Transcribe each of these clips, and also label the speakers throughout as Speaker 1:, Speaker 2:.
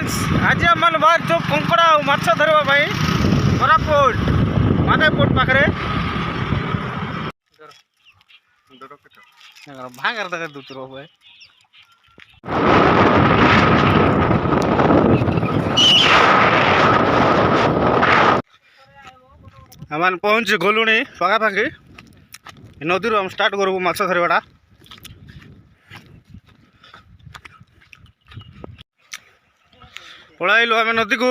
Speaker 1: Friends आज आम बाहर जो कंकड़ा और माछ धरवा कोरापुट माधेपुट पाखे भांगर तक दूत भाई आम पहुँच गलु पखापाखि नदी रू स्टार्ट करूँ माछ धरवाटा पलू आम नदी को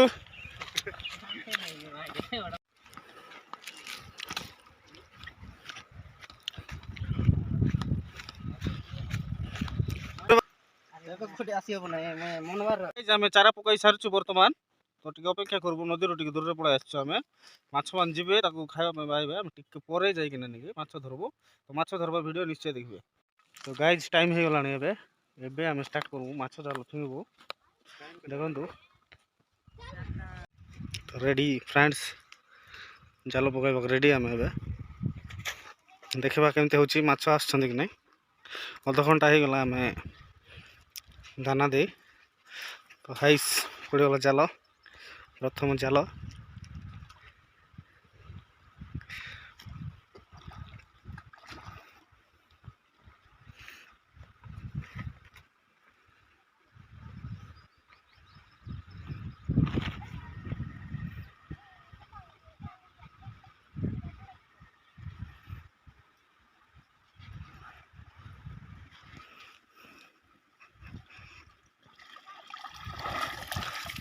Speaker 1: आम चारा पकई सारी बर्तमान तो टे अपेक्षा करूँ नदी टी दूर पड़े आम माछ मान जी खावा बाहर आम टे जाइए माछ धरबू तो माछ धरवा वीडियो निश्चय देखिए। तो गाइज टाइम हो गलानी एबे आम स्टार्ट करूँ माछ जाल फिंगबू देखु तो रेडी फ्रेंड्स जाल पकड़ रेडी आम देखा केमती हूँ माछ आसछन्ति कि नहीं अध घंटा हो गला आम दाना दे तो हाइस पड़गला जाल प्रथम जाल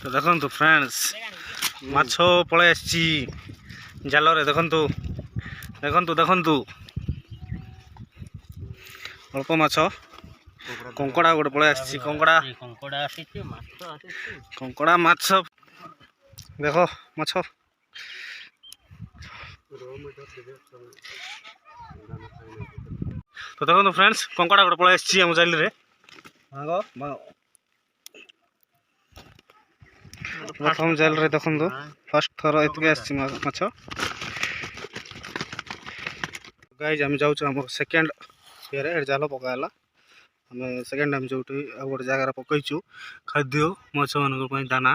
Speaker 1: तो देखो फ्रेंड्स माछ पलि आसी जाल देखु देखु देखु अल्प माछ कंकड़ा गोटे पलि आसी कंकड़ा माछ देख माछ तो देखो फ्रेंड्स कंकड़ा गोटे पलि आसी आम जाल प्रथम जाल रे देखु फर्स्ट थर एतके माछ गाइज आम जाऊँ आम सेकेंड ये जाल पकाला आम सेकेंड टाइम जो गोटे जगार पकईचु खाद्य माछ मान दाना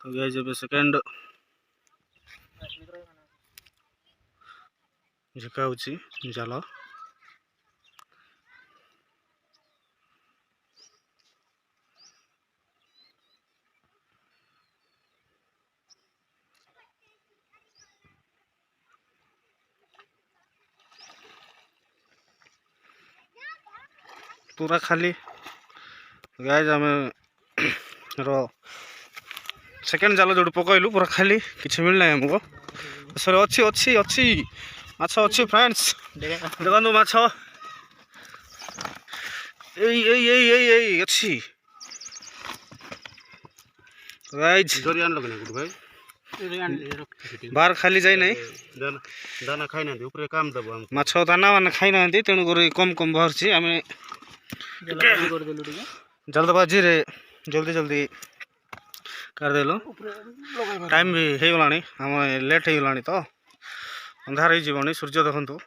Speaker 1: तो गाइज ए सेकेंड झिका जाल पूरा खाली गाइज आम सेकेंड जाल जो पकईलु पूरा खाली किसी मिलना आमको सर अच्छी अच्छी अच्छी माछ अच्छी फ्रेंड्स देखो माछ अच्छी गाइज बाहर खाली जाए नहीं दाना खाई ना काम दब माछ दाना मान खाई ना तेणुक कम कम बाहर आम जल्दबाजी रे जल्दी जल्दी करदेलु टाइम भी हो गला आम लेट हो गला तो अंधार हो सूर्य देखु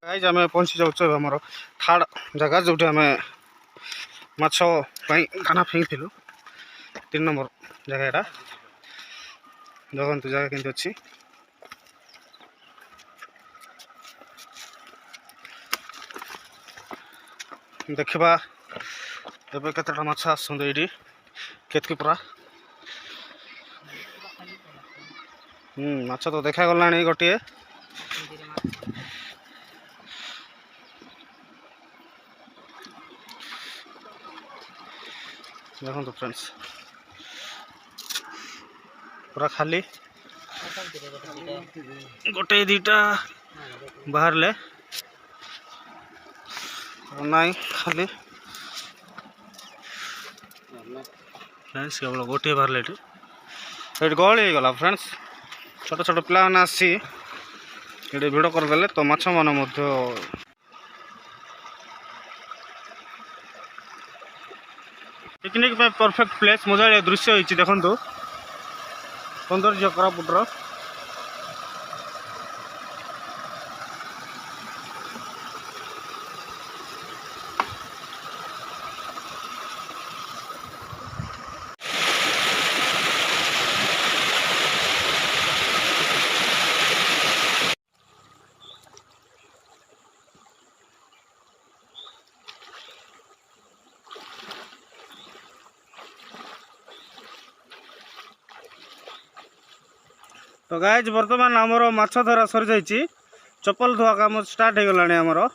Speaker 1: गाइज आम पहुँची जाऊँ आम थर्ड जगह जो आम माछ खाना फिंगलु 3 नंबर जगह देखु जगह केमती अच्छी देखा एवं केतटा माछ आसती केतकी पूरा माछ तो देखा गला गोटे देखो फ्रेंड्स पूरा खाली गोटे दीटा बाहर ले नाई खाली फ्रेंड्स केवल गोटे बाहर ये गहली हो गला फ्रेंड्स छोट छोट पिला आसी ये भिड़ करदे तो माछ मान पिकनिक परफेक्ट प्लेस मजा दृश्य होती देखु सौंदर्य कोरापुटर तो गाइज बर्तमान आमर माछ धरा सरी जाइए चप्पल धुआ काम स्टार्ट हो गलानी आमर।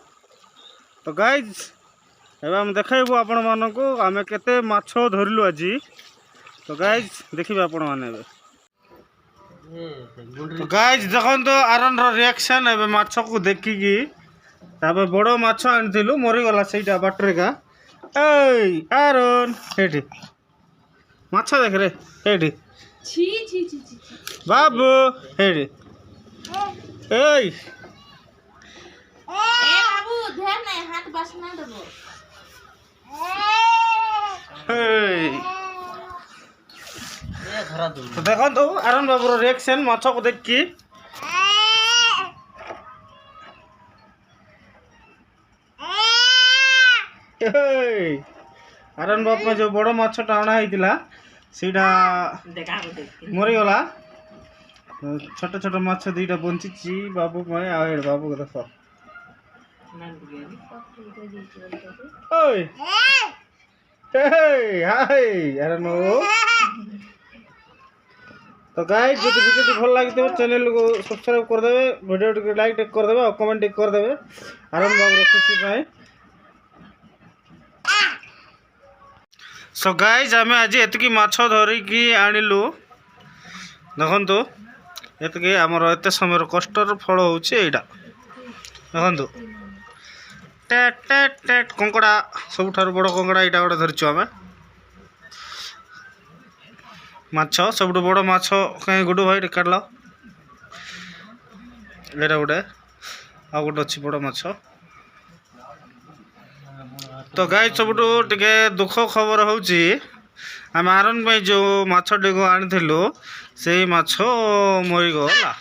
Speaker 1: तो गाइज एवं आम देखु आपण मानक आम केते माछ धरलु आज। तो गाइज देखिए आपण मैंने तो गाइज देखो आरन रिएक्शन एवं माछ को देखिकी बड़ माछ आनी मरीगला से बाटर का आरन हेठी माछ देख रे हेठी बाबू हेठी ए
Speaker 2: बाबू ध्यान नहीं हाथ बसना देबो
Speaker 1: तो देखो तो आरन बाबूर रिएक्शन माछ को देखी आरन बाबू जो बड़ माछटा अणा होता सीटा मरीगला छोट छोट माछ दुईटा बंची बाबू बाबू को देख आरन बाबू। तो गाइस जो वीडियो भल लगे चैनल को सब्सक्राइब करदे वीडियो लाइक करदे और कमेंट करदे आरन बाबू खुशी। सो गाइज आम आज एतिकी माछ धरिकी आणलु देखु एतिकी आमर एत समय कष्टर फल होगा देखु टेट टेट टेट कंकड़ा सब बड़ कंकड़ा यहाँ गोटे धरचु आम माछ सब बड़ माछ कहीं गुडू भाई काट यहाँ गोटे आ गोटे अच्छी बड़ माछ। तो गाय सब दुख खबर होची आम आरन भाई जो माछटी को आनी से माछ मरीगला।